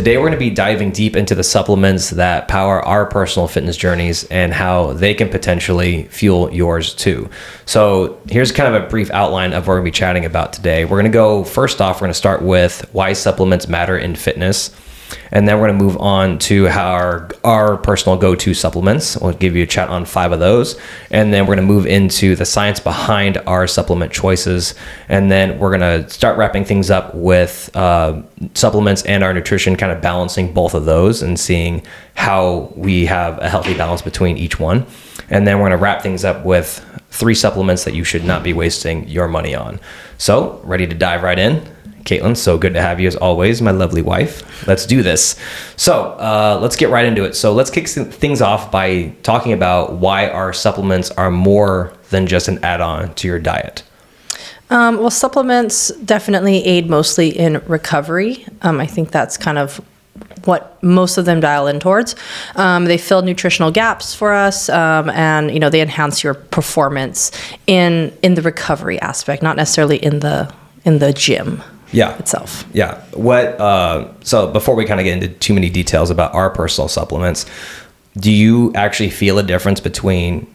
Today, we're going to be diving deep into the supplements that power our personal fitness journeys and how they can potentially fuel yours too. So here's kind of a brief outline of what we're going to be chatting about today. We're going to go, first off, we're going to start with why supplements matter in fitness. And then we're going to move on to how our personal go-to supplements. We'll give you a chat on 5 of those. And then we're going to move into the science behind our supplement choices. And then we're going to start wrapping things up with supplements and our nutrition, kind of balancing both of those and seeing how we have a healthy balance between each one. And then we're going to wrap things up with 3 supplements that you should not be wasting your money on. So, ready to dive right in? Caitlin, so good to have you as always, my lovely wife. Let's do this. So let's get right into it. So let's kick things off by talking about why our supplements are more than just an add-on to your diet. Well, supplements definitely aid mostly in recovery. I think that's kind of what most of them dial in towards. They fill nutritional gaps for us, and they enhance your performance in the recovery aspect, not necessarily in the gym. Itself. Yeah. So before we kind of get into too many details about our personal supplements, do you actually feel a difference between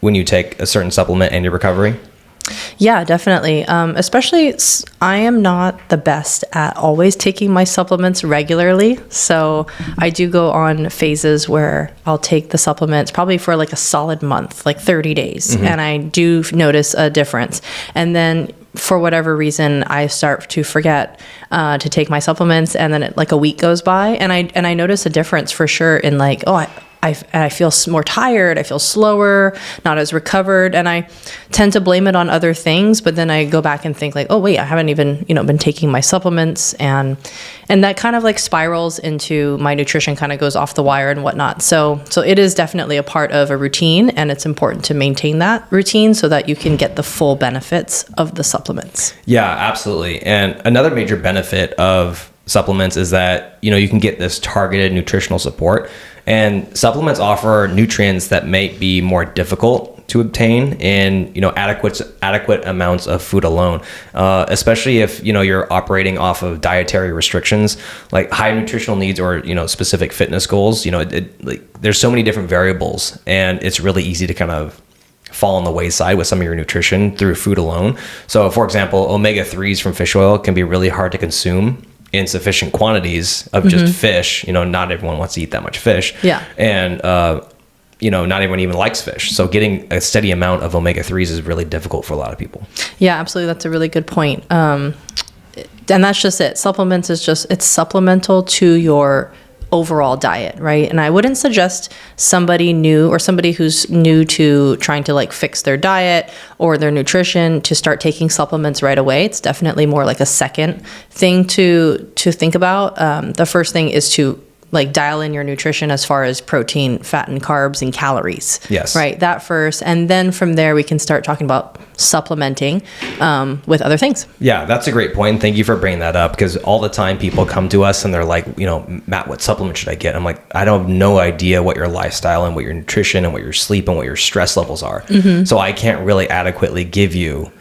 when you take a certain supplement and your recovery? Yeah, definitely. Especially, I am not the best at always taking my supplements regularly. So I do go on phases where I'll take the supplements probably for like a solid month, like 30 days. Mm-hmm. And I do notice a difference. And then for whatever reason, I start to forget to take my supplements, and then like a week goes by, and I notice a difference for sure in like, I feel more tired, I feel slower, not as recovered, and I tend to blame it on other things, but then I go back and think like, oh wait, I haven't even, been taking my supplements, and that kind of like spirals into my nutrition kind of goes off the wire and whatnot. So it is definitely a part of a routine, and it's important to maintain that routine so that you can get the full benefits of the supplements. Yeah, absolutely. And another major benefit of supplements is that, you can get this targeted nutritional support, and supplements offer nutrients that may be more difficult to obtain in, adequate amounts of food alone, especially if, you're operating off of dietary restrictions, like high nutritional needs or, specific fitness goals. There's so many different variables, and it's really easy to kind of fall on the wayside with some of your nutrition through food alone. So for example, omega-3s from fish oil can be really hard to consume in sufficient quantities of just fish. Not everyone wants to eat that much fish. Yeah. And, not everyone even likes fish. So getting a steady amount of omega-3s is really difficult for a lot of people. Yeah, absolutely. That's a really good point. And that's just it. Supplements it's supplemental to your overall diet, right? And I wouldn't suggest somebody new or somebody who's new to trying to like fix their diet or their nutrition to start taking supplements right away. It's definitely more like a second thing to think about. The first thing is to like dial in your nutrition as far as protein, fat, and carbs and calories. Yes. Right. That first. And then from there, we can start talking about supplementing with other things. Yeah, that's a great point. Thank you for bringing that up, because all the time people come to us and they're like, Matt, what supplement should I get? I'm like, I don't have no idea what your lifestyle and what your nutrition and what your sleep and what your stress levels are. Mm-hmm. So I can't really adequately give you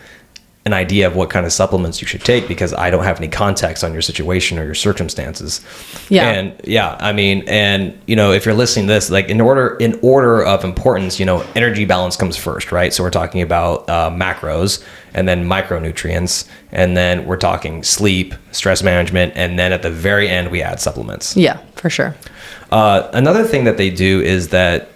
an idea of what kind of supplements you should take, because I don't have any context on your situation or your circumstances. Yeah. And if you're listening to this, like in order of importance, energy balance comes first, right? So we're talking about macros, and then micronutrients, and then we're talking sleep, stress management, and then at the very end we add supplements. Yeah, for sure. Another thing that they do is that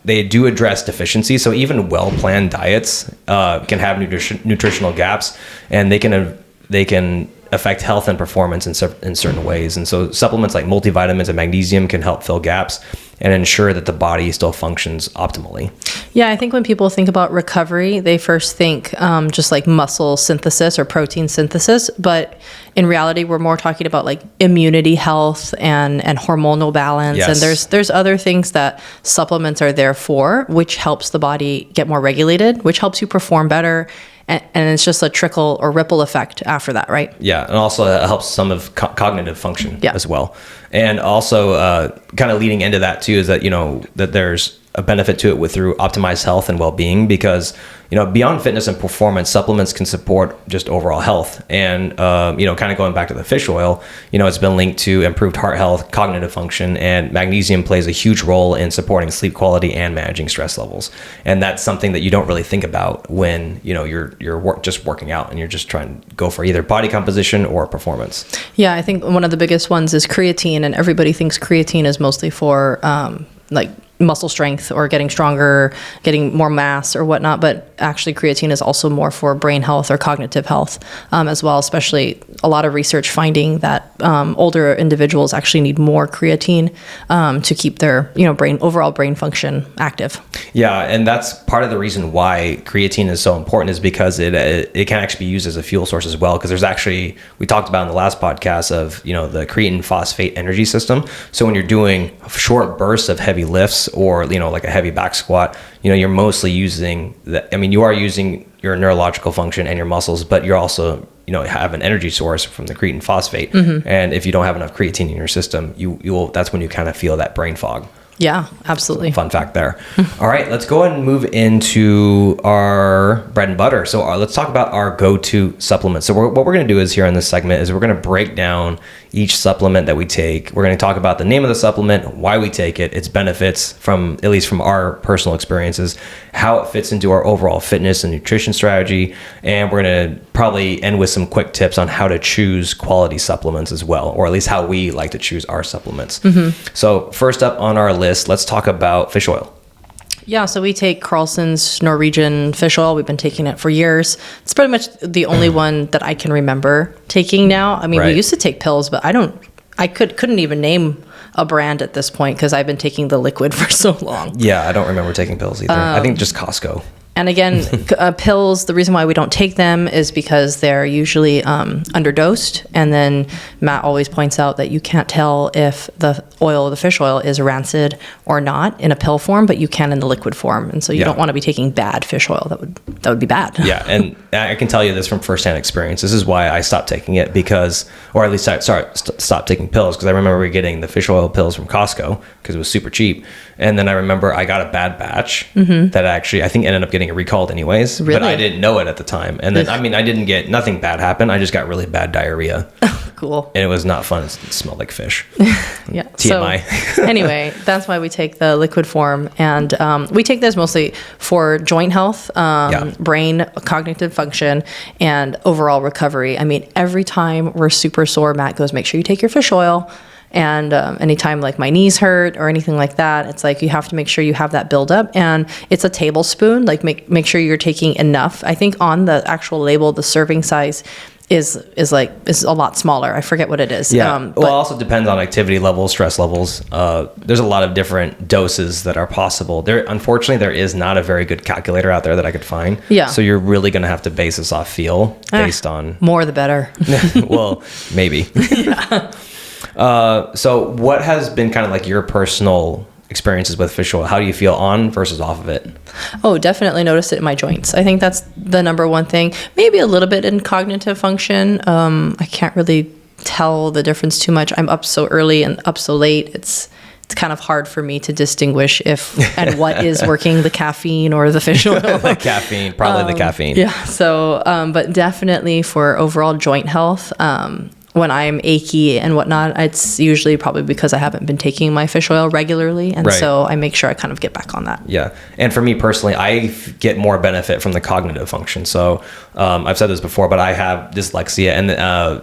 they do address deficiencies. So even well-planned diets can have nutritional gaps, and they can affect health and performance in certain ways. And so supplements like multivitamins and magnesium can help fill gaps and ensure that the body still functions optimally. Yeah, I think when people think about recovery, they first think just like muscle synthesis or protein synthesis. But in reality, we're more talking about like immunity health and hormonal balance. Yes. And there's other things that supplements are there for, which helps the body get more regulated, which helps you perform better. And it's just a trickle or ripple effect after that, right? Yeah, and also it helps some of cognitive function as well. And also kind of leading into that too is that, that there's a benefit to it through optimized health and well-being, because beyond fitness and performance, supplements can support just overall health. And kind of going back to the fish oil, it's been linked to improved heart health, cognitive function, and magnesium plays a huge role in supporting sleep quality and managing stress levels. And that's something that you don't really think about when you're just working out and you're just trying to go for either body composition or performance. Yeah, I think one of the biggest ones is creatine, and everybody thinks creatine is mostly for like muscle strength or getting stronger, getting more mass or whatnot, but actually creatine is also more for brain health or cognitive health as well, especially a lot of research finding that older individuals actually need more creatine to keep their overall brain function active. Yeah, and that's part of the reason why creatine is so important, is because it can actually be used as a fuel source as well, because there's actually, we talked about in the last podcast of the creatine phosphate energy system. So when you're doing short bursts of heavy lifts or like a heavy back squat, you're mostly using you are using your neurological function and your muscles, but you're also have an energy source from the creatine phosphate. And if you don't have enough creatine in your system, you will, that's when you kind of feel that brain fog. Yeah, absolutely. Fun fact there. All right, let's go ahead and move into our bread and butter. So let's talk about our go-to supplements. So what we're going to do is here in this segment is we're going to break down each supplement that we take. We're going to talk about the name of the supplement, why we take it, its benefits at least from our personal experiences, how it fits into our overall fitness and nutrition strategy, and we're going to probably end with some quick tips on how to choose quality supplements as well, or at least how we like to choose our supplements. So first up on our list, let's talk about fish oil. Yeah, so we take Carlson's Norwegian fish oil. We've been taking it for years. It's pretty much the only one that I can remember taking now. I mean, we used to take pills, but I couldn't even name a brand at this point because I've been taking the liquid for so long. Yeah, I don't remember taking pills either. I think just Costco. And again, pills, the reason why we don't take them is because they're usually underdosed. And then Matt always points out that you can't tell if the fish oil is rancid or not in a pill form, but you can in the liquid form. And so you don't want to be taking bad fish oil. That would be bad. Yeah, and I can tell you this from firsthand experience. This is why I stopped taking it or at least stopped taking pills, because I remember getting the fish oil pills from Costco because it was super cheap. And then I remember I got a bad batch that actually I think ended up getting recalled anyways, really? But I didn't know it at the time. And then, I didn't get, nothing bad happened. I just got really bad diarrhea. Cool. And it was not fun. It smelled like fish. Yeah. TMI. So, anyway, that's why we take the liquid form. And we take this mostly for joint health, brain, cognitive function, and overall recovery. I mean, every time we're super sore, Matt goes, make sure you take your fish oil. And anytime like my knees hurt or anything like that, it's like you have to make sure you have that buildup. And it's a tablespoon. Like make sure you're taking enough. I think on the actual label, the serving size is a lot smaller. I forget what it is. Yeah. But it also depends on activity levels, stress levels. There's a lot of different doses that are possible. Unfortunately, there is not a very good calculator out there that I could find. Yeah. So you're really going to have to base this off feel based on more the better. Well, maybe. Yeah. So what has been kind of like your personal experiences with fish oil? How do you feel on versus off of it? Oh, definitely notice it in my joints. I think that's the number one thing. Maybe a little bit in cognitive function. I can't really tell the difference too much. I'm up so early and up so late. It's kind of hard for me to distinguish what is working, the caffeine or the fish oil. The caffeine, probably the caffeine. Yeah. So, but definitely for overall joint health, when I'm achy and whatnot, it's usually probably because I haven't been taking my fish oil regularly. And so I make sure I kind of get back on that. Yeah. And for me personally, I get more benefit from the cognitive function. So I've said this before, but I have dyslexia, and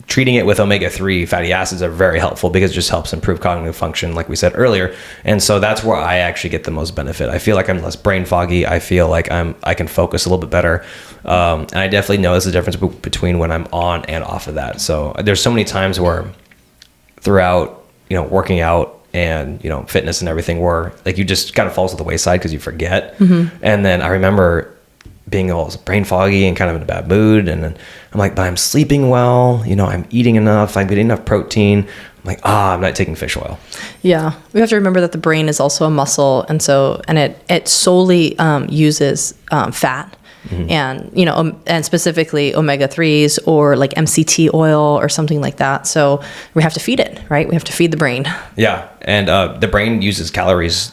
treating it with omega-3 fatty acids are very helpful because it just helps improve cognitive function, like we said earlier. And so that's where I actually get the most benefit. I feel like I'm less brain foggy. I feel like I can focus a little bit better. And I definitely notice the difference between when I'm on and off of that. So there's so many times where throughout, working out and, fitness and everything, where like you just kind of falls to the wayside because you forget. And then I remember being all brain foggy and kind of in a bad mood. And then I'm like, but I'm sleeping well, I'm eating enough, I'm getting enough protein. I'm like, I'm not taking fish oil. Yeah. We have to remember that the brain is also a muscle. And it solely uses fat. And, and specifically omega-3s or like MCT oil or something like that. So we have to feed it, right? We have to feed the brain. Yeah. And the brain uses calories,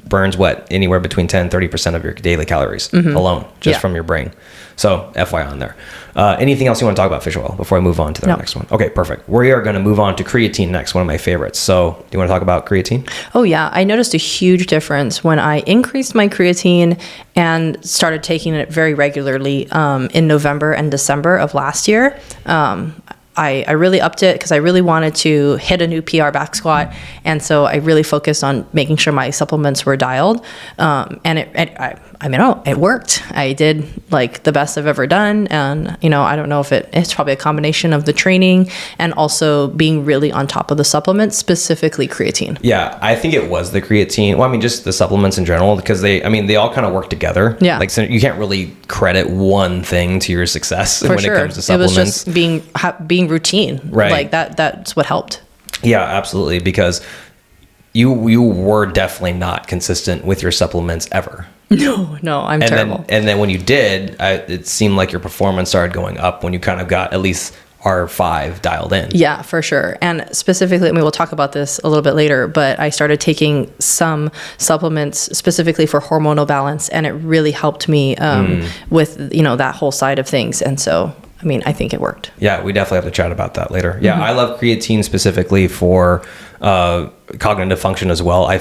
burns anywhere between 10-30% of your daily calories alone, just from your brain. So FYI on there. Anything else you want to talk about fish oil before I move on to the next one? Okay, perfect. We are going to move on to creatine next, one of my favorites. So do you want to talk about creatine? Oh yeah, I noticed a huge difference when I increased my creatine and started taking it very regularly in November and December of last year. I really upped it because I really wanted to hit a new PR back squat. And so I really focused on making sure my supplements were dialed. And it worked. I did like the best I've ever done. And, I don't know if it's probably a combination of the training and also being really on top of the supplements, specifically creatine. Yeah, I think it was the creatine. Well, I mean, just the supplements in general, because they all kind of work together. Yeah. Like, so you can't really credit one thing to your success For when sure. it comes to supplements. It was just being routine. Right. Like that's what helped. Yeah, absolutely. Because you were definitely not consistent with your supplements ever. No, I'm terrible. And then when you did, it seemed like your performance started going up when you kind of got at least R5 dialed in. Yeah, for sure. And specifically, we'll talk about this a little bit later, but I started taking some supplements specifically for hormonal balance, and it really helped me with, that whole side of things. And so, I think it worked. Yeah, we definitely have to chat about that later. Yeah, I love creatine specifically for cognitive function as well. I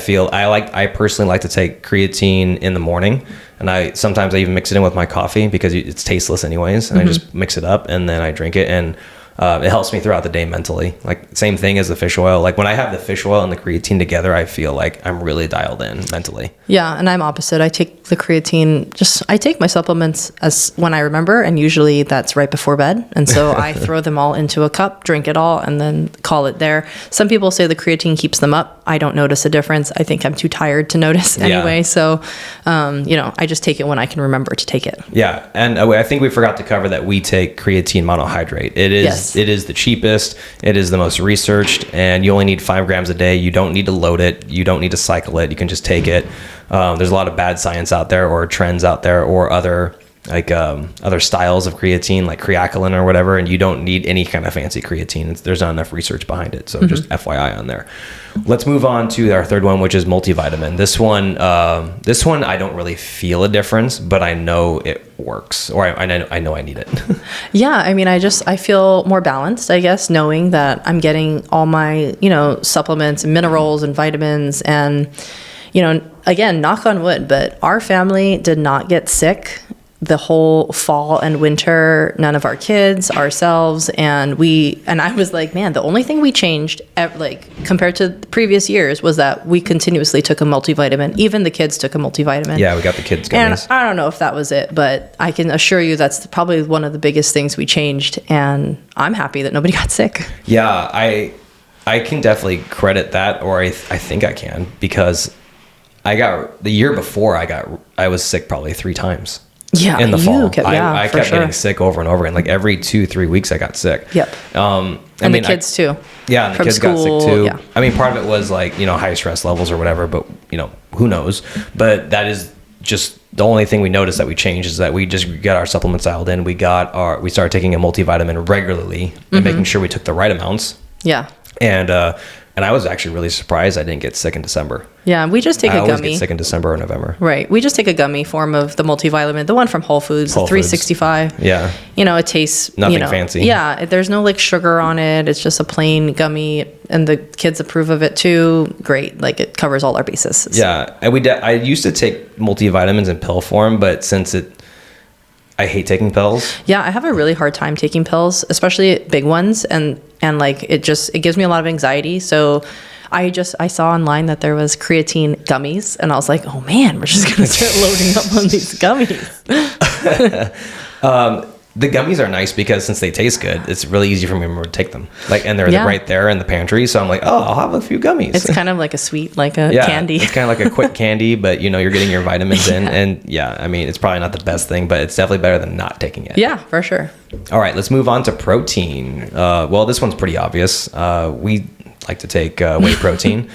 personally like to take creatine in the morning, and sometimes I even mix it in with my coffee because it's tasteless anyways, and I just mix it up and then I drink it, and it helps me throughout the day mentally. Like same thing as the fish oil. Like when I have the fish oil and the creatine together, I feel like I'm really dialed in mentally. Yeah, and I'm opposite. I take the creatine, I take my supplements as when I remember, and usually that's right before bed. And so I throw them all into a cup, drink it all, and then call it there. Some people say the creatine keeps them up. I don't notice a difference. I think I'm too tired to notice anyway. Yeah. So, I just take it when I can remember to take it. Yeah, and I think we forgot to cover that we take creatine monohydrate. It is the cheapest. It is the most researched, and you only need 5 grams a day. You don't need to load it. You don't need to cycle it. You can just take it. There's a lot of bad science out there, or trends out there, or other styles of creatine, like creatinine or whatever, and you don't need any kind of fancy creatine. There's not enough research behind it. So just FYI on there. Let's move on to our third one, which is multivitamin. This one I don't really feel a difference, but I know it works, or I know I need it. Yeah, I feel more balanced, I guess, knowing that I'm getting all my, supplements and minerals and vitamins, and, again, knock on wood, but our family did not get sick the whole fall and winter. None of our kids, ourselves, and I was like, man, the only thing we changed, compared to previous years, was that we continuously took a multivitamin. Even the kids took a multivitamin. Yeah, we got the kids gummies. And I don't know if that was it, but I can assure you that's probably one of the biggest things we changed, and I'm happy that nobody got sick. Yeah, I can definitely credit that, or I think I can, because the year before I was sick probably 3 times. Yeah, in the fall. I kept sure. getting sick over and over again. Like every 2-3 weeks I got sick. Yep. The kids too. Yeah, and the kids got sick too. Yeah. Part of it was like, high stress levels or whatever, but who knows? But that is just the only thing we noticed that we changed, is that we just got our supplements dialed in. We started taking a multivitamin regularly and making sure we took the right amounts. Yeah. And I was actually really surprised I didn't get sick in December. Yeah, we just take a gummy. I always get sick in December or November. Right. We just take a gummy form of the multivitamin, the one from Whole Foods, the 365. Yeah. It tastes... Nothing fancy. Yeah, there's no sugar on it. It's just a plain gummy, and the kids approve of it too. Great. It covers all our bases. So. Yeah. And I used to take multivitamins in pill form, but since I hate taking pills. Yeah, I have a really hard time taking pills, especially big ones, and it gives me a lot of anxiety. So I saw online that there was creatine gummies, and I was like, oh man, we're just gonna start loading up on these gummies. The gummies are nice because since they taste good, it's really easy for me to remember to take them. And they're right there in the pantry, so I'm like, oh, I'll have a few gummies. It's kind of like a sweet, candy. It's kind of like a quick candy, but you're getting your vitamins in, and it's probably not the best thing, but it's definitely better than not taking it. Yeah, for sure. All right, let's move on to protein. Well, this one's pretty obvious. We like to take whey protein.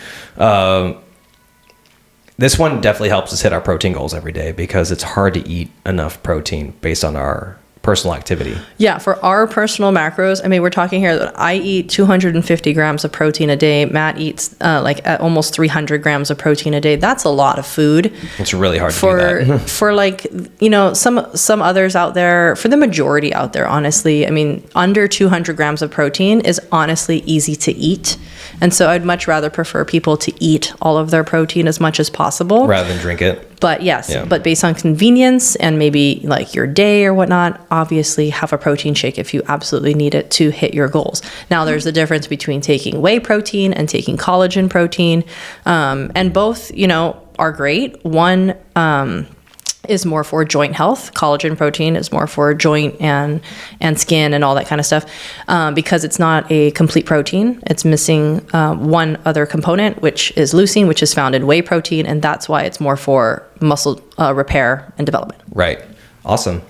This one definitely helps us hit our protein goals every day, because it's hard to eat enough protein based on our personal activity. Yeah, for our personal macros, I mean, we're talking here that I eat 250 grams of protein a day. Matt eats like at almost 300 grams of protein a day. That's a lot of food. It's really hard to do that. For like, you know, some others out there, for the majority out there, honestly, I mean, under 200 grams of protein is honestly easy to eat. And so I'd much rather prefer people to eat all of their protein as much as possible. Rather than drink it. But yes, but based on convenience and maybe like your day or whatnot, obviously have a protein shake if you absolutely need it to hit your goals. Now, there's a difference between taking whey protein and taking collagen protein. And both, you know, are great. One is more for joint health. Collagen protein is more for joint and skin and all that kind of stuff, because it's not a complete protein. It's missing one other component, which is leucine, which is found in whey protein, and that's why it's more for muscle repair and development. Right. Awesome.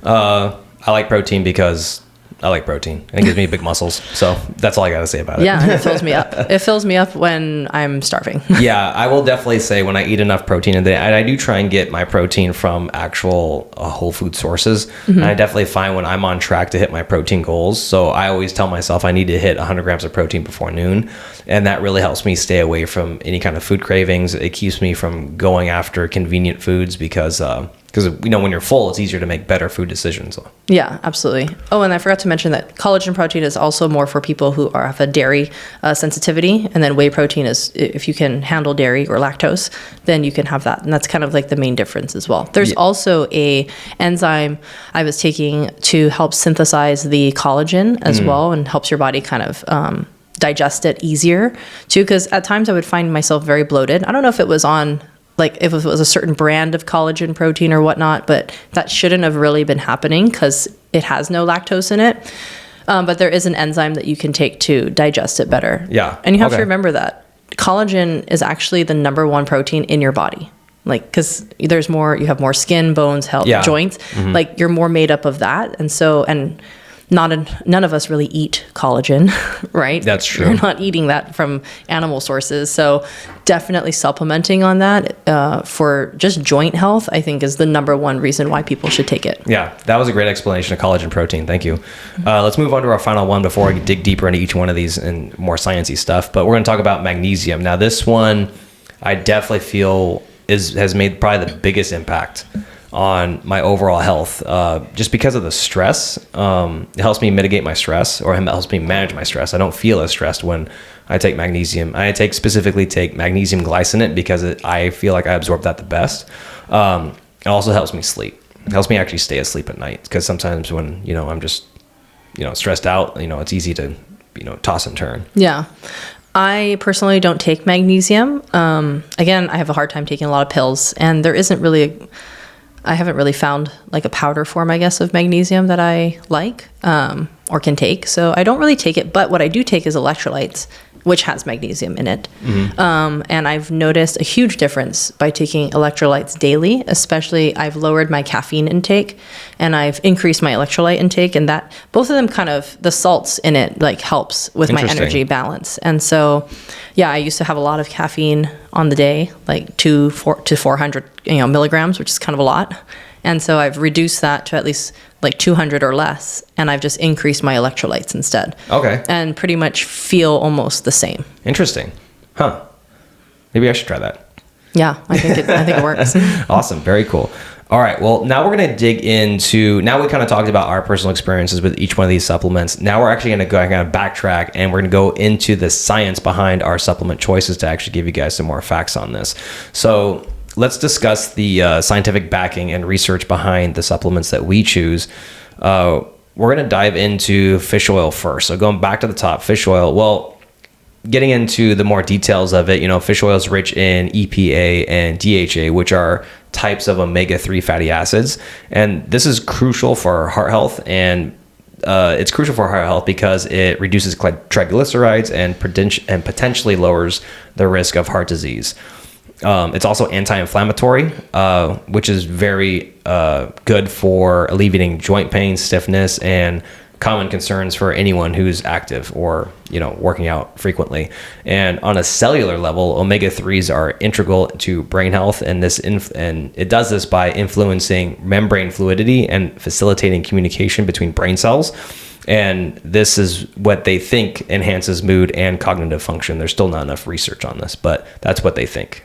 I like protein because I like protein. It gives me big muscles. So that's all I got to say about it. Yeah, and it fills me up. It fills me up when I'm starving. Yeah, I will definitely say when I eat enough protein in the day, and I do try and get my protein from actual whole food sources. Mm-hmm. And I definitely find when I'm on track to hit my protein goals. So I always tell myself I need to hit 100 grams of protein before noon. And that really helps me stay away from any kind of food cravings. It keeps me from going after convenient foods because you know, when you're full, it's easier to make better food decisions. Yeah, absolutely. Oh, and I forgot to mention that collagen protein is also more for people who have a dairy sensitivity. And then whey protein is, if you can handle dairy or lactose, then you can have that. And that's kind of like the main difference as well. There's also a enzyme I was taking to help synthesize the collagen as well, and helps your body kind of digest it easier too. Because at times I would find myself very bloated. I don't know if it was if it was a certain brand of collagen protein or whatnot, but that shouldn't have really been happening because it has no lactose in it. But there is an enzyme that you can take to digest it better. Yeah. And you have to remember that collagen is actually the number one protein in your body. Like, because there's more, you have more skin, bones, joints. Mm-hmm. Like, you're more made up of that. And so, none of us really eat collagen, right? That's true. We're not eating that from animal sources. So definitely supplementing on that for just joint health, I think, is the number one reason why people should take it. Yeah, that was a great explanation of collagen protein. Thank you. Let's move on to our final one before I dig deeper into each one of these and more sciencey stuff. But we're going to talk about magnesium. Now, this one I definitely feel has made probably the biggest impact on my overall health, just because of the stress. It helps me mitigate my stress, or it helps me manage my stress. I don't feel as stressed when I take magnesium. I specifically take magnesium glycinate because I feel like I absorb that the best. It also helps me sleep. It helps me actually stay asleep at night, because sometimes when, you know, I'm just, you know, stressed out, you know, it's easy to, you know, toss and turn. Yeah. I personally don't take magnesium. Again, I have a hard time taking a lot of pills, and there isn't really I haven't really found like a powder form, I guess, of magnesium that I like or can take. So I don't really take it. But what I do take is electrolytes, which has magnesium in it. Mm-hmm. And I've noticed a huge difference by taking electrolytes daily. Especially, I've lowered my caffeine intake and I've increased my electrolyte intake. And that both of them kind of, the salts in it like helps with my energy balance. And so, yeah, I used to have a lot of caffeine on the day, like 200 to 400 milligrams, which is kind of a lot. And so I've reduced that to at least like 200 or less, and I've just increased my electrolytes instead. Okay. And pretty much feel almost the same. Interesting. Huh. Maybe I should try that. Yeah, I think it works. Awesome. Very cool. All right. Well, now we're going to dig into, now we kind of talked about our personal experiences with each one of these supplements. Now we're actually going to go kind of backtrack, and we're going to go into the science behind our supplement choices to actually give you guys some more facts on this. So let's discuss the scientific backing and research behind the supplements that we choose. We're going to dive into fish oil first. So going back to the top, fish oil. Well, getting into the more details of it, fish oil is rich in EPA and DHA, which are types of omega-3 fatty acids. And this is crucial for heart health. And it's crucial for heart health because it reduces triglycerides and potentially lowers the risk of heart disease. It's also anti-inflammatory, which is very good for alleviating joint pain, stiffness, and common concerns for anyone who's active or, working out frequently. And on a cellular level, omega-3s are integral to brain health, and it does this by influencing membrane fluidity and facilitating communication between brain cells. And this is what they think enhances mood and cognitive function. There's still not enough research on this, but that's what they think.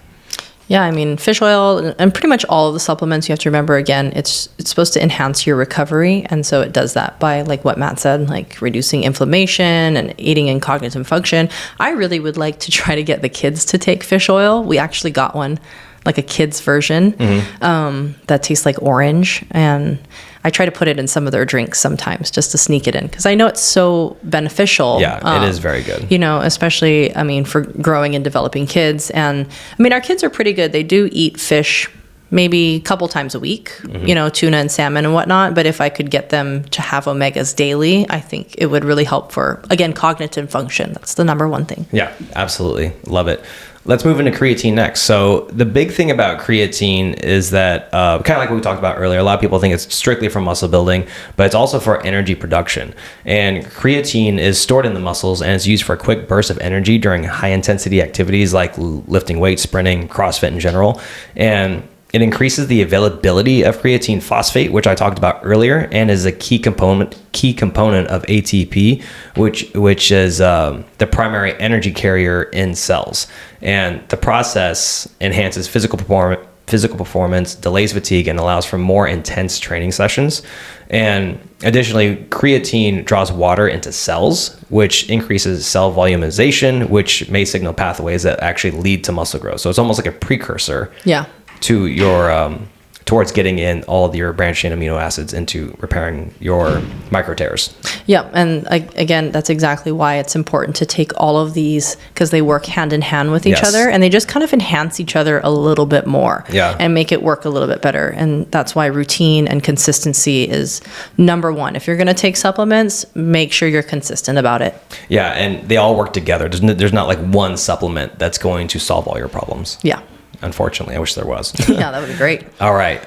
Yeah, I mean, fish oil and pretty much all of the supplements, you have to remember, again, it's supposed to enhance your recovery. And so it does that by, like what Matt said, like reducing inflammation and aiding in cognitive function. I really would like to try to get the kids to take fish oil. We actually got one, like a kid's version, that tastes like orange. And I try to put it in some of their drinks sometimes just to sneak it in, because I know it's so beneficial. Yeah, it is very good. Especially, I mean, for growing and developing kids. And I mean, our kids are pretty good. They do eat fish maybe a couple times a week, tuna and salmon and whatnot. But if I could get them to have omegas daily, I think it would really help for, again, cognitive function. That's the number one thing. Yeah, absolutely. Love it. Let's move into creatine next. So the big thing about creatine is that, kind of like what we talked about earlier, a lot of people think it's strictly for muscle building, but it's also for energy production. And creatine is stored in the muscles and is used for a quick burst of energy during high intensity activities like lifting weights, sprinting, CrossFit in general. And it increases the availability of creatine phosphate, which I talked about earlier, and is a key component of ATP, which is the primary energy carrier in cells. And the process enhances physical performance, delays fatigue, and allows for more intense training sessions. And additionally, creatine draws water into cells, which increases cell volumization, which may signal pathways that actually lead to muscle growth. So it's almost like a precursor. Yeah. To your towards getting in all of your branched chain amino acids into repairing your micro tears. Yeah, and again, that's exactly why it's important to take all of these, because they work hand in hand with each other, and they just kind of enhance each other a little bit more, and make it work a little bit better. And that's why routine and consistency is number one. If you're going to take supplements, make sure you're consistent about it. Yeah, and they all work together. There's not like one supplement that's going to solve all your problems. Yeah. Unfortunately, I wish there was. Yeah, that would be great. All right.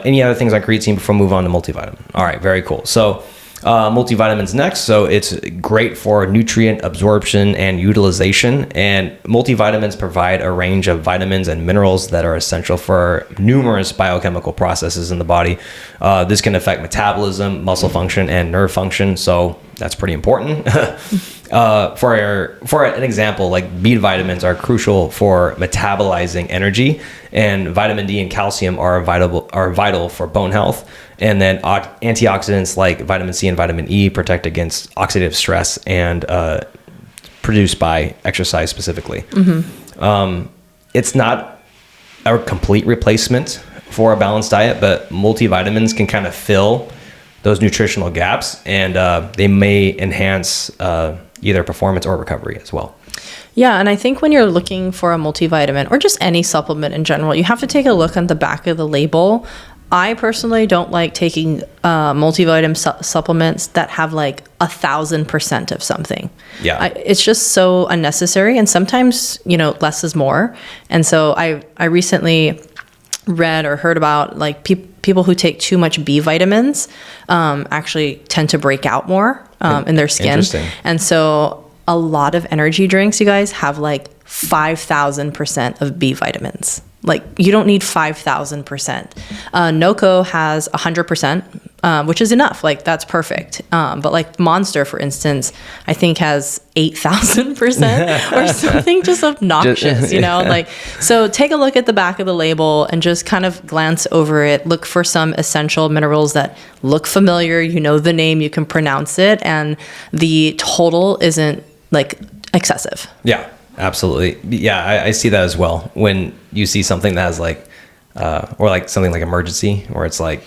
Any other things on creatine before we move on to multivitamin? All right, very cool. So multivitamins next. So it's great for nutrient absorption and utilization. And multivitamins provide a range of vitamins and minerals that are essential for numerous biochemical processes in the body. This can affect metabolism, muscle function, and nerve function. So that's pretty important. For an example, like B vitamins are crucial for metabolizing energy, and vitamin D and calcium are vital for bone health. And then antioxidants like vitamin C and vitamin E protect against oxidative stress and produced by exercise specifically. It's not a complete replacement for a balanced diet, but multivitamins can kind of fill those nutritional gaps, and they may enhance either performance or recovery as well. Yeah, and I think when you're looking for a multivitamin or just any supplement in general, you have to take a look on the back of the label. I personally don't like taking multivitamin supplements that have like 1,000% of something. Yeah, it's just so unnecessary, and sometimes less is more. And so I recently read or heard about like people who take too much B vitamins actually tend to break out more in their skin. Interesting. And so a lot of energy drinks, you guys, have like 5,000% of B vitamins. Like you don't need 5,000%. NOCO has 100%, which is enough. Like that's perfect. But like Monster, for instance, I think has 8,000% or something just obnoxious, like, so take a look at the back of the label and just kind of glance over it. Look for some essential minerals that look familiar. The name, you can pronounce it, and the total isn't like excessive. Yeah. Absolutely. Yeah, I see that as well. When you see something that has like, or like something like emergency, where it's like.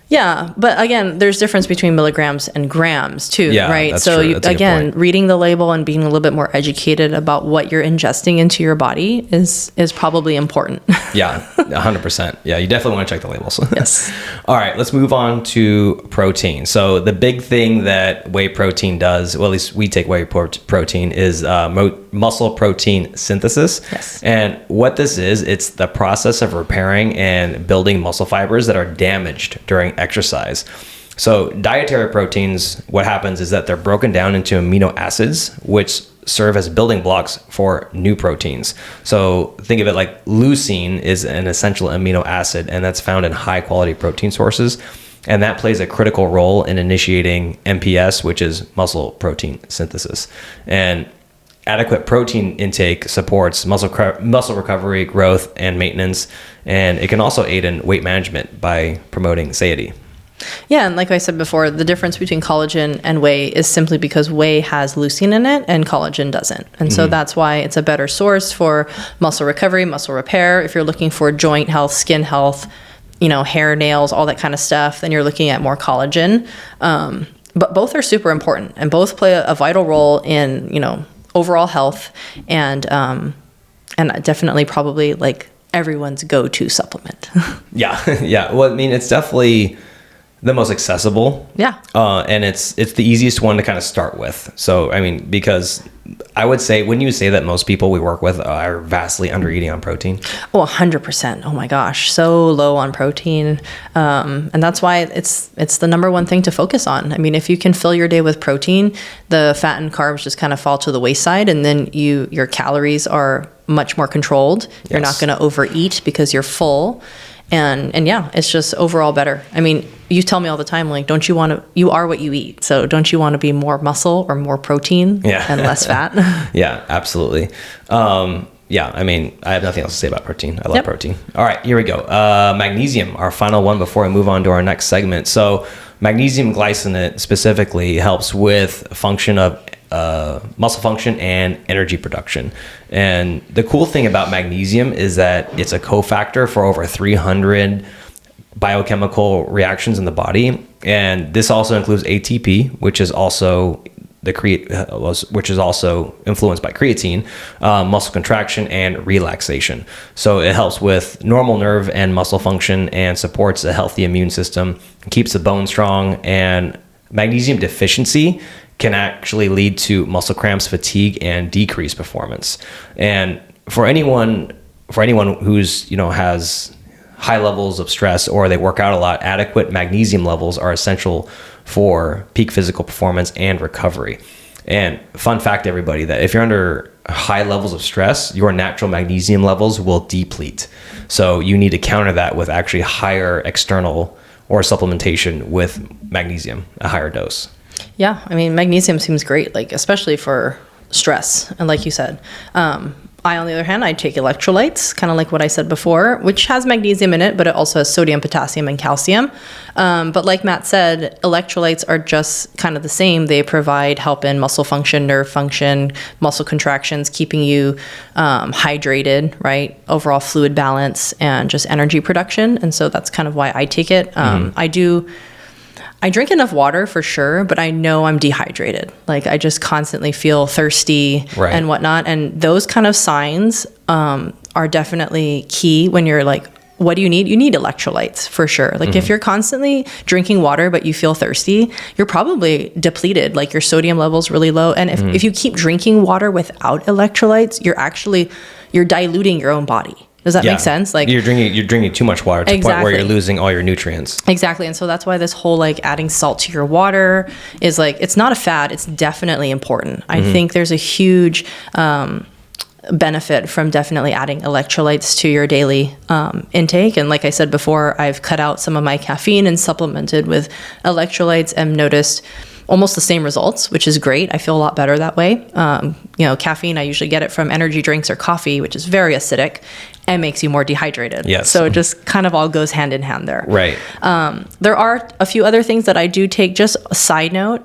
Yeah, but again, there's difference between milligrams and grams too, right? That's so true. again, reading the label and being a little bit more educated about what you're ingesting into your body is probably important. Yeah, 100%. Yeah, you definitely want to check the labels. Yes. All right, let's move on to protein. So the big thing that whey protein does, well, at least we take whey protein, is muscle protein synthesis. Yes. And what this is, it's the process of repairing and building muscle fibers that are damaged during exercise. So dietary proteins, what happens is that they're broken down into amino acids, which serve as building blocks for new proteins. So think of it like leucine is an essential amino acid, and that's found in high quality protein sources. And that plays a critical role in initiating MPS, which is muscle protein synthesis. And adequate protein intake supports muscle recovery, growth, and maintenance. And it can also aid in weight management by promoting satiety. Yeah, and like I said before, the difference between collagen and whey is simply because whey has leucine in it and collagen doesn't. And so that's why it's a better source for muscle recovery, muscle repair. If you're looking for joint health, skin health, hair, nails, all that kind of stuff, then you're looking at more collagen. But both are super important and both play a vital role in, overall health and definitely probably like everyone's go-to supplement. Yeah. Yeah. Well, I mean, it's definitely the most accessible. Yeah. And it's the easiest one to kind of start with. So, I mean, because I would say, wouldn't you say that most people we work with are vastly under eating on protein? Oh, 100%. Oh my gosh. So low on protein. And that's why it's the number one thing to focus on. I mean, if you can fill your day with protein, the fat and carbs just kind of fall to the wayside, and then your calories are much more controlled. Yes. You're not going to overeat because you're full. And yeah, it's just overall better. I mean, you tell me all the time, like, you are what you eat. So don't you want to be more muscle or more protein and less fat? Yeah, absolutely. Yeah, I mean, I have nothing else to say about protein. I love protein. All right, here we go. Magnesium, our final one before we move on to our next segment. So magnesium glycinate specifically helps with function of muscle function and energy production. And the cool thing about magnesium is that it's a cofactor for over 300 biochemical reactions in the body. And this also includes ATP, which is also which is also influenced by creatine, muscle contraction and relaxation. So it helps with normal nerve and muscle function and supports a healthy immune system, keeps the bone strong. And magnesium deficiency can actually lead to muscle cramps, fatigue, and decreased performance. And for anyone who's has high levels of stress or they work out a lot, adequate magnesium levels are essential for peak physical performance and recovery. And fun fact, everybody, that if you're under high levels of stress, your natural magnesium levels will deplete. So you need to counter that with actually higher external or supplementation with magnesium, a higher dose. Yeah, I mean, magnesium seems great, like especially for stress. And like you said, I, on the other hand, I take electrolytes, kind of like what I said before, which has magnesium in it, but it also has sodium, potassium, and calcium. But like Matt said, electrolytes are just kind of the same. They provide help in muscle function, nerve function, muscle contractions, keeping you hydrated, right? Overall fluid balance and just energy production. And so that's kind of why I take it. I drink enough water for sure, but I know I'm dehydrated. Like I just constantly feel thirsty and whatnot. And those kind of signs are definitely key when you're like, what do you need? You need electrolytes for sure. Like if you're constantly drinking water, but you feel thirsty, you're probably depleted. Like your sodium level's really low. And if you keep drinking water without electrolytes, you're diluting your own body. Does that make sense? Like you're drinking too much water to the point where you're losing all your nutrients. Exactly. And so that's why this whole like adding salt to your water is like, it's not a fad. It's definitely important. I think there's a huge benefit from definitely adding electrolytes to your daily intake. And like I said before, I've cut out some of my caffeine and supplemented with electrolytes and noticed almost the same results, which is great. I feel a lot better that way. Caffeine, I usually get it from energy drinks or coffee, which is very acidic and makes you more dehydrated. Yes. So it just kind of all goes hand in hand there. Right. There are a few other things that I do take. Just a side note,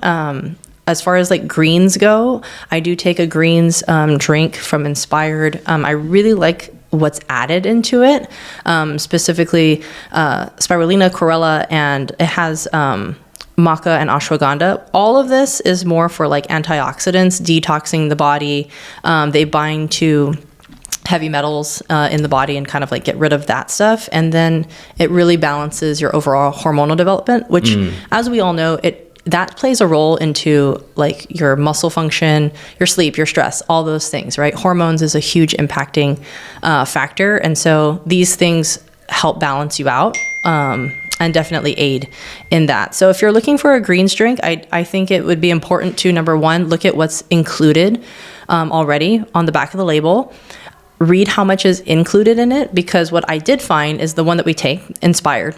as far as like greens go, I do take a greens drink from Inspired. I really like what's added into it, specifically spirulina, chlorella, and it has maca and ashwagandha. All of this is more for like antioxidants, detoxing the body. They bind to heavy metals in the body and kind of like get rid of that stuff. And then it really balances your overall hormonal development, which as we all know, that plays a role into like your muscle function, your sleep, your stress, all those things, right? Hormones is a huge impacting factor. And so these things help balance you out. and definitely aid in that. So if you're looking for a greens drink, I think it would be important to, number one, look at what's included already on the back of the label. Read how much is included in it, because what I did find is the one that we take, Inspired,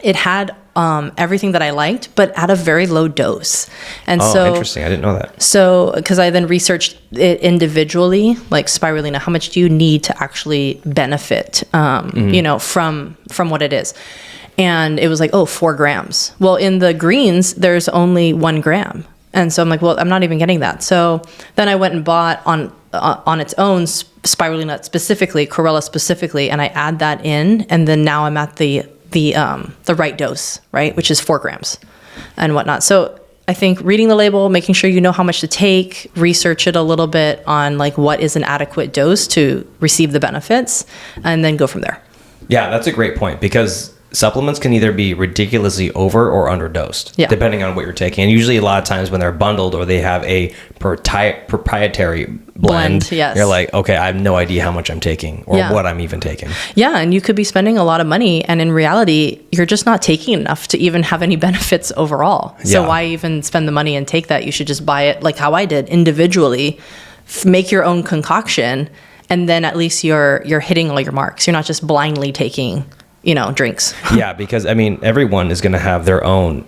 it had everything that I liked, but at a very low dose. And Interesting. I didn't know that. So, because I then researched it individually, like spirulina, how much do you need to actually benefit, from what it is? And it was like, 4 grams. Well, in the greens, there's only 1 gram. And so I'm like, well, I'm not even getting that. So then I went and bought on its own spirulina specifically, chlorella specifically, and I add that in, and then now I'm at the right dose, right, which is 4 grams and whatnot. So I think reading the label, making sure you know how much to take, research it a little bit on like what is an adequate dose to receive the benefits, and then go from there. Yeah, that's a great point, because supplements can either be ridiculously over or underdosed, depending on what you're taking. And usually a lot of times when they're bundled or they have a proprietary blend, yes. You're like, okay, I have no idea how much I'm taking or what I'm even taking. Yeah, and you could be spending a lot of money, and in reality, you're just not taking enough to even have any benefits overall. So why even spend the money and take that? You should just buy it like how I did, individually, make your own concoction, and then at least you're hitting all your marks. You're not just blindly taking drinks. Yeah, because I mean, everyone is going to have their own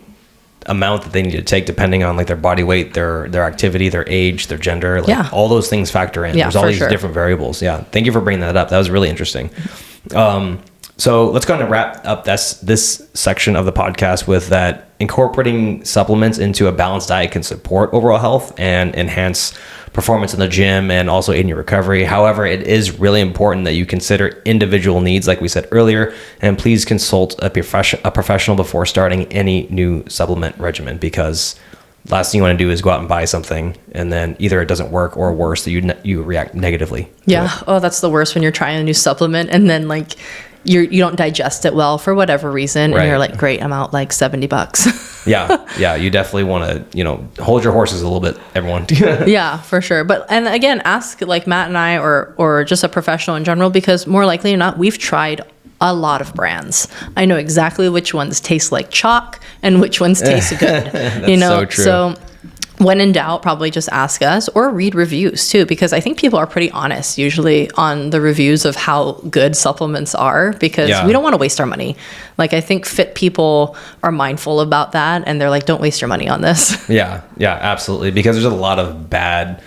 amount that they need to take depending on like their body weight, their activity, their age, their gender, like all those things factor in. There's all these different variables. Yeah. Thank you for bringing that up. That was really interesting. So let's go ahead and wrap up this section of the podcast with that. Incorporating supplements into a balanced diet can support overall health and enhance performance in the gym and also aid in your recovery. However, it is really important that you consider individual needs, like we said earlier, and please consult a professional before starting any new supplement regimen, because last thing you want to do is go out and buy something and then either it doesn't work, or worse, that you react negatively. Yeah. Oh, that's the worst, when you're trying a new supplement and then like you don't digest it well for whatever reason, and you're like, great, I'm out like $70. Yeah, you definitely want to hold your horses a little bit, everyone. Yeah, for sure. And again, ask like Matt and I, or just a professional in general, because more likely than not, we've tried a lot of brands. I know exactly which ones taste like chalk and which ones taste good. That's so true. So when in doubt, probably just ask us, or read reviews too, because I think people are pretty honest usually on the reviews of how good supplements are, because we don't want to waste our money. Like, I think fit people are mindful about that, and they're like, don't waste your money on this. Yeah, absolutely. Because there's a lot of bad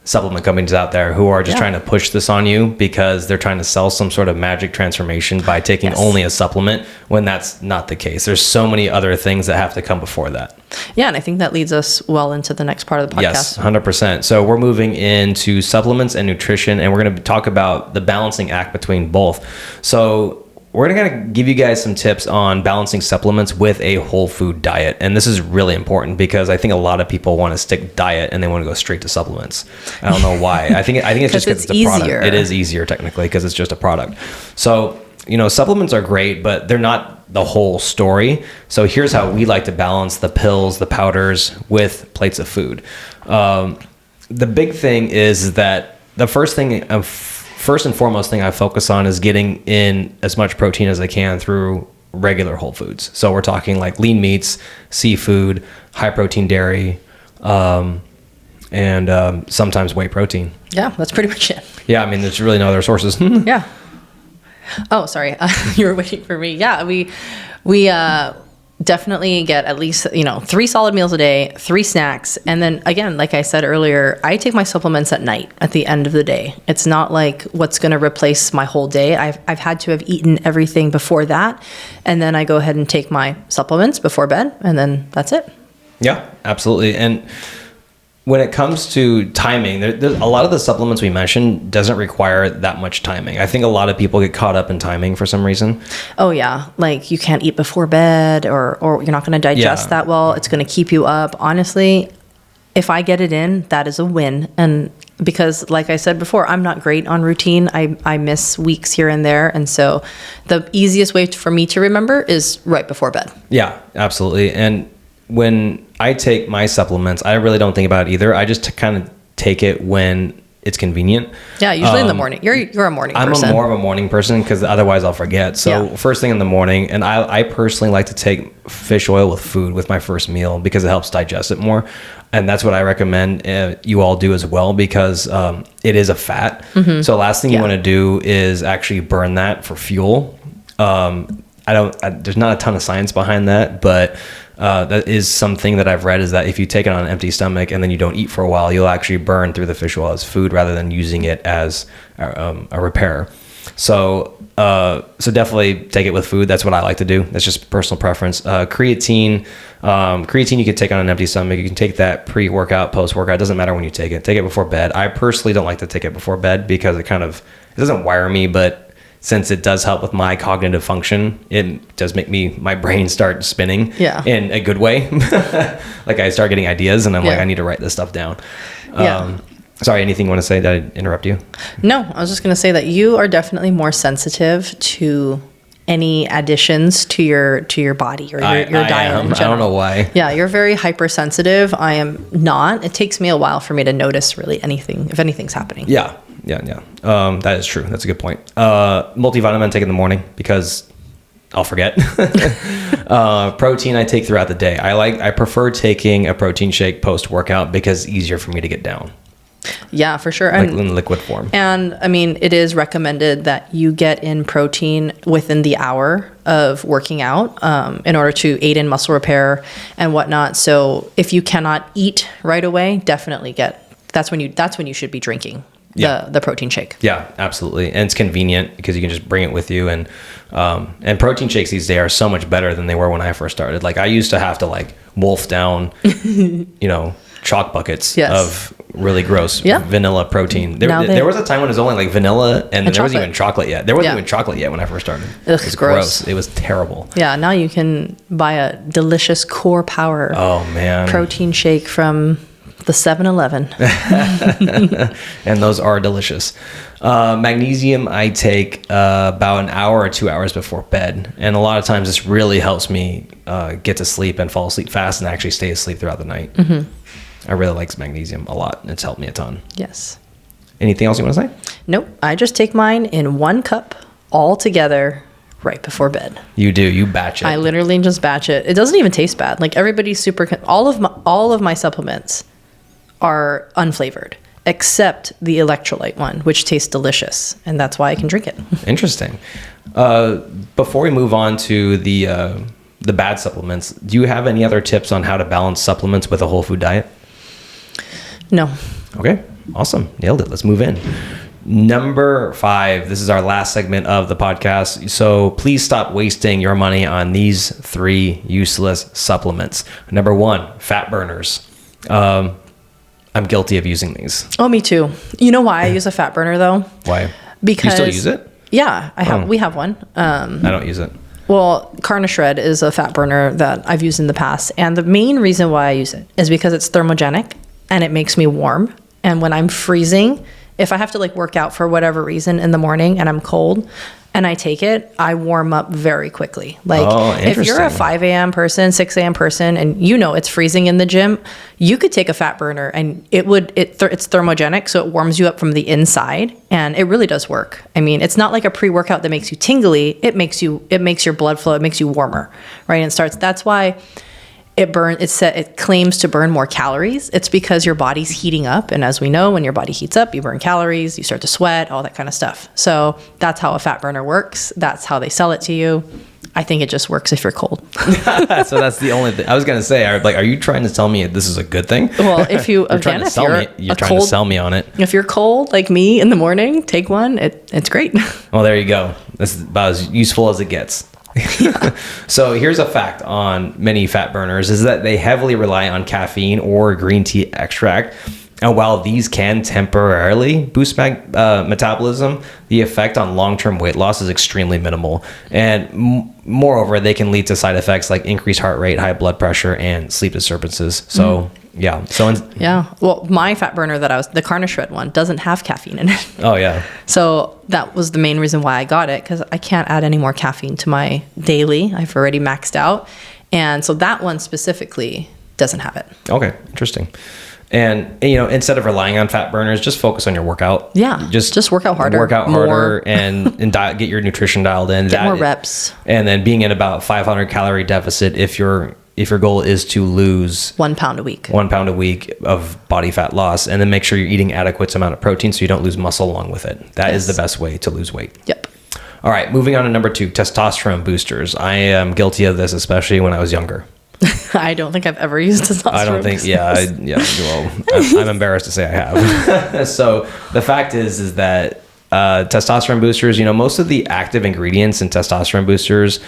supplement companies out there who are just trying to push this on you because they're trying to sell some sort of magic transformation by taking only a supplement, when that's not the case. There's so many other things that have to come before that. Yeah, and I think that leads us well into the next part of the podcast. Yes, 100%. So we're moving into supplements and nutrition, and we're going to talk about the balancing act between both. So we're going to give you guys some tips on balancing supplements with a whole food diet. And this is really important because I think a lot of people want to stick diet and they want to go straight to supplements. I don't know why. I think it's just because it's a product. It is easier technically because it's just a product. So, supplements are great, but they're not the whole story. So here's how we like to balance the pills, the powders with plates of food. The big thing is that the first and foremost thing I focus on is getting in as much protein as I can through regular whole foods. So we're talking like lean meats, seafood, high protein dairy, and sometimes whey protein. Yeah, that's pretty much it. Yeah, I mean, there's really no other sources. Yeah. Oh, sorry. You were waiting for me. Yeah, we definitely get at least, 3 solid meals a day, 3 snacks. And then again, like I said earlier, I take my supplements at night at the end of the day. It's not like what's going to replace my whole day. I've had to have eaten everything before that. And then I go ahead and take my supplements before bed, and then that's it. Yeah, absolutely. And when it comes to timing, there's a lot of the supplements we mentioned doesn't require that much timing. I think a lot of people get caught up in timing for some reason. Oh yeah, like you can't eat before bed, or you're not going to digest that well. It's going to keep you up. Honestly, if I get it in, that is a win. And because like I said before, I'm not great on routine. I miss weeks here and there. And so the easiest way for me to remember is right before bed. Yeah, absolutely. And when I take my supplements, I really don't think about it either. I just kind of take it when it's convenient. Yeah, usually in the morning. You're a morning person. I'm more of a morning person because otherwise I'll forget. So first thing in the morning, and I personally like to take fish oil with food with my first meal because it helps digest it more. And that's what I recommend you all do as well, because it is a fat. So last thing you want to do is actually burn that for fuel. There's not a ton of science behind that, but that is something that I've read, is that if you take it on an empty stomach and then you don't eat for a while, you'll actually burn through the fish oil as food rather than using it as a repair. So definitely take it with food. That's what I like to do. That's just personal preference. Creatine you can take on an empty stomach. You can take that pre-workout, post-workout. It doesn't matter when you take it. Take it before bed. I personally don't like to take it before bed because it doesn't wire me, but since it does help with my cognitive function, it does make my brain start spinning in a good way. Like I start getting ideas and I'm like, I need to write this stuff down. Sorry, anything you want to say? Did I interrupt you? No, I was just going to say that you are definitely more sensitive to any additions to your body or your diet in general. I don't know why. Yeah, you're very hypersensitive. I am not. It takes me a while for me to notice really anything, if anything's happening. Yeah. That is true. That's a good point. Multivitamin take in the morning because I'll forget. Protein I take throughout the day. I prefer taking a protein shake post workout because it's easier for me to get down. Yeah, for sure. Like in liquid form. And I mean, it is recommended that you get in protein within the hour of working out in order to aid in muscle repair and whatnot. So if you cannot eat right away, definitely that's when you should be drinking the protein shake. Yeah, absolutely. And it's convenient because you can just bring it with you. And protein shakes these days are so much better than they were when I first started. Like I used to have to wolf down, chalk buckets of really gross vanilla protein. There was a time when it was only vanilla and there wasn't even chocolate yet. There wasn't even chocolate yet when I first started. Ugh, it was gross. It was terrible. Yeah, now you can buy a delicious Core Power protein shake from the 7-Eleven. And those are delicious. Magnesium I take about an hour or 2 hours before bed. And a lot of times this really helps me get to sleep and fall asleep fast and actually stay asleep throughout the night. I really like magnesium a lot. It's helped me a ton. Yes. Anything else you want to say? Nope. I just take mine in 1 cup all together right before bed. You do. You batch it. I literally just batch it. It doesn't even taste bad. Everybody's all of my supplements are unflavored except the electrolyte one, which tastes delicious, and that's why I can drink it. Interesting. Before we move on to the bad supplements, do you have any other tips on how to balance supplements with a whole food diet? No. Okay, awesome. Nailed it. Let's move in. Number 5, this is our last segment of the podcast. So please stop wasting your money on these 3 useless supplements. Number 1, fat burners. I'm guilty of using these. Oh, me too. You know why I use a fat burner though? Why? Because you still use it? Yeah, we have one. I don't use it. Well, Carnishred is a fat burner that I've used in the past. And the main reason why I use it is because it's thermogenic and it makes me warm. And when I'm freezing, if I have to work out for whatever reason in the morning and I'm cold and I take it, I warm up very quickly. If you're a 5 a.m. person, 6 a.m. person, and it's freezing in the gym, you could take a fat burner and it's thermogenic. So it warms you up from the inside and it really does work. I mean, it's not like a pre-workout that makes you tingly. It makes your blood flow. It makes you warmer, right? And that's why it claims to burn more calories. It's because your body's heating up. And as we know, when your body heats up, you burn calories, you start to sweat, all that kind of stuff. So that's how a fat burner works. That's how they sell it to you. I think it just works if you're cold. So that's the only thing I was going to say. Are you trying to tell me this is a good thing? Well, if you're trying to sell me on it. If you're cold like me in the morning, take one. It's great. Well, there you go. This is about as useful as it gets. So here's a fact on many fat burners is that they heavily rely on caffeine or green tea extract. And while these can temporarily boost metabolism, the effect on long-term weight loss is extremely minimal. And moreover, they can lead to side effects like increased heart rate, high blood pressure, and sleep disturbances. So yeah. Well, my fat burner the Carnishred one doesn't have caffeine in it. Oh yeah. So that was the main reason why I got it, because I can't add any more caffeine to my daily. I've already maxed out. And so that one specifically doesn't have it. Okay. Interesting. And, instead of relying on fat burners, just focus on your workout. Yeah. Just work out harder. Work out harder and get your nutrition dialed in. Get more reps. And then being in about 500 calorie deficit if your goal is to lose 1 pound a week. 1 pound a week of body fat loss. And then make sure you're eating adequate amount of protein so you don't lose muscle along with it. That is the best way to lose weight. Yep. All right. Moving on to number 2, testosterone boosters. I am guilty of this, especially when I was younger. I don't think I've ever used testosterone. I don't think, well, I'm embarrassed to say I have. So the fact is that testosterone boosters, most of the active ingredients in testosterone boosters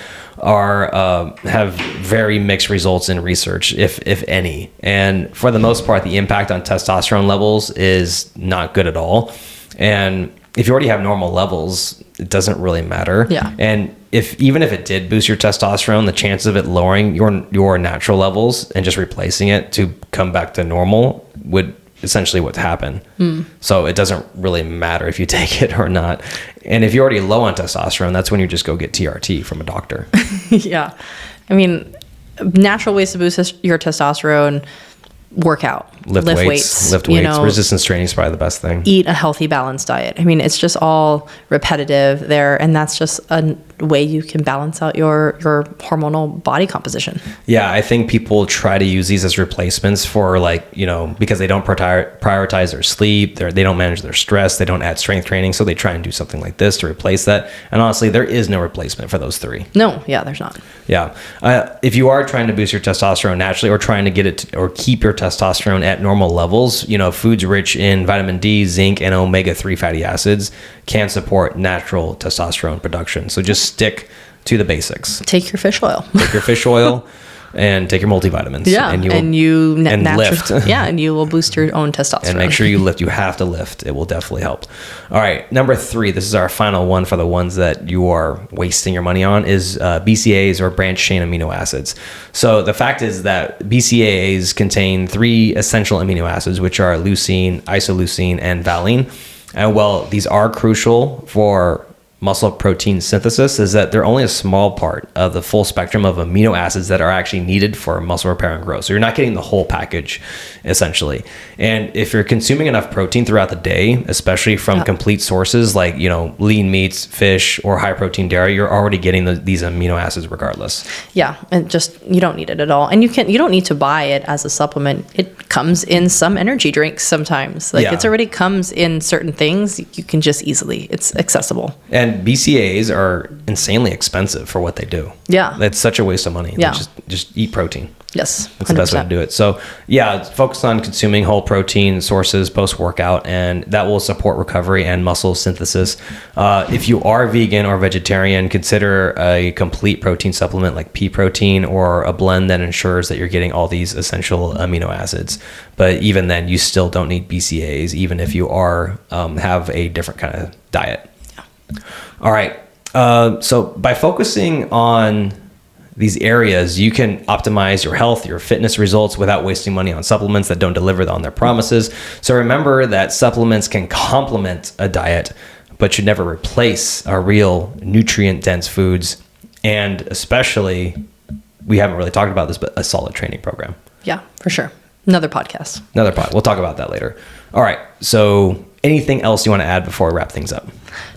have very mixed results in research, if any. And for the most part, the impact on testosterone levels is not good at all. And if you already have normal levels, it doesn't really matter. Yeah. And even if it did boost your testosterone, the chance of it lowering your natural levels and just replacing it to come back to normal would essentially what's happened. So it doesn't really matter if you take it or not. And if you're already low on testosterone, that's when you just go get TRT from a doctor. Yeah. I mean, natural ways to boost your testosterone: work out, lift weights. Resistance training is probably the best thing. Eat a healthy, balanced diet. I mean, it's just all repetitive there, and that's just a way you can balance out your hormonal body composition. Yeah, I think people try to use these as replacements for because they don't prioritize their sleep, they don't manage their stress, they don't add strength training, so they try and do something like this to replace that. And honestly, there is no replacement for those 3. No, yeah, there's not. Yeah. If you are trying to boost your testosterone naturally or trying to get it or keep your testosterone at normal levels, foods rich in vitamin D, zinc, and omega-3 fatty acids can support natural testosterone production. So just stick to the basics. Take your fish oil. And take your multivitamins. Yeah, and lift. Yeah, and you will boost your own testosterone. And make sure you lift. You have to lift. It will definitely help. All right, number 3. This is our final one for the ones that you are wasting your money on is BCAAs or branched chain amino acids. So the fact is that BCAAs contain 3 essential amino acids, which are leucine, isoleucine, and valine. And while these are crucial for muscle protein synthesis, is that they're only a small part of the full spectrum of amino acids that are actually needed for muscle repair and growth. So you're not getting the whole package, essentially. And if you're consuming enough protein throughout the day, especially from complete sources like, lean meats, fish, or high protein dairy, you're already getting these amino acids regardless. Yeah, and just, you don't need it at all. And you don't need to buy it as a supplement. It comes in some energy drinks sometimes. It's already comes in certain things. You can just it's accessible. And BCAAs are insanely expensive for what they do. Yeah. It's such a waste of money. Yeah. Just eat protein. Yes. 100%. That's the best way to do it. So yeah, focus on consuming whole protein sources post-workout, and that will support recovery and muscle synthesis. If you are vegan or vegetarian, consider a complete protein supplement like pea protein or a blend that ensures that you're getting all these essential amino acids. But even then, you still don't need BCAAs, even if you are have a different kind of diet. Yeah. All right. So by focusing on these areas, you can optimize your health, your fitness results without wasting money on supplements that don't deliver on their promises. So remember that supplements can complement a diet, but should never replace our real nutrient-dense foods. And especially, we haven't really talked about this, but a solid training program. Yeah, for sure. Another podcast. We'll talk about that later. All right. So anything else you want to add before we wrap things up?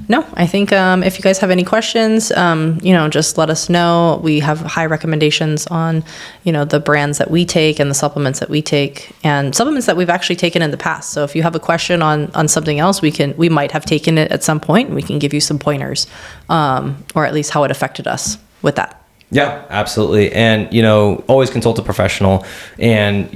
No, I think if you guys have any questions, just let us know. We have high recommendations on, the brands that we take and the supplements that we take, and supplements that we've actually taken in the past. So if you have a question on something else, we might have taken it at some point, and we can give you some pointers, or at least how it affected us with that. Yeah, absolutely. And, always consult a professional, and,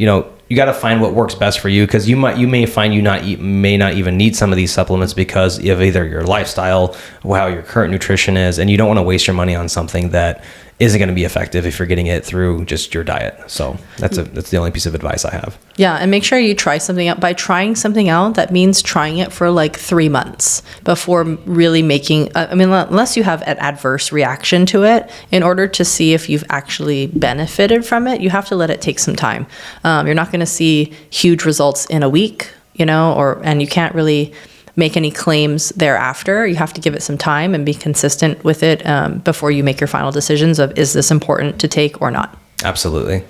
you got to find what works best for you, because you may find you may not even need some of these supplements because of either your lifestyle, how your current nutrition is, and you don't want to waste your money on something that isn't going to be effective if you're getting it through just your diet. So that's the only piece of advice I have. Yeah, and make sure you try something out. By trying something out, that means trying it for 3 months before really making, unless you have an adverse reaction to it, in order to see if you've actually benefited from it, you have to let it take some time. You're not going to see huge results in a week, and you can't really make any claims thereafter. You have to give it some time and be consistent with it before you make your final decisions of, is this important to take or not? Absolutely.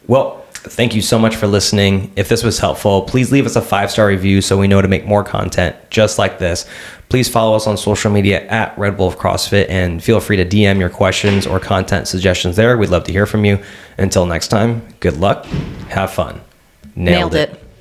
Well, Thank you so much for listening. If this was helpful, please leave us a 5-star review so we know to make more content just like this. Please follow us on social media at Red Wolf CrossFit and feel free to DM your questions or content suggestions there. We'd love to hear from you. Until next time, good luck. Have fun. Nailed it.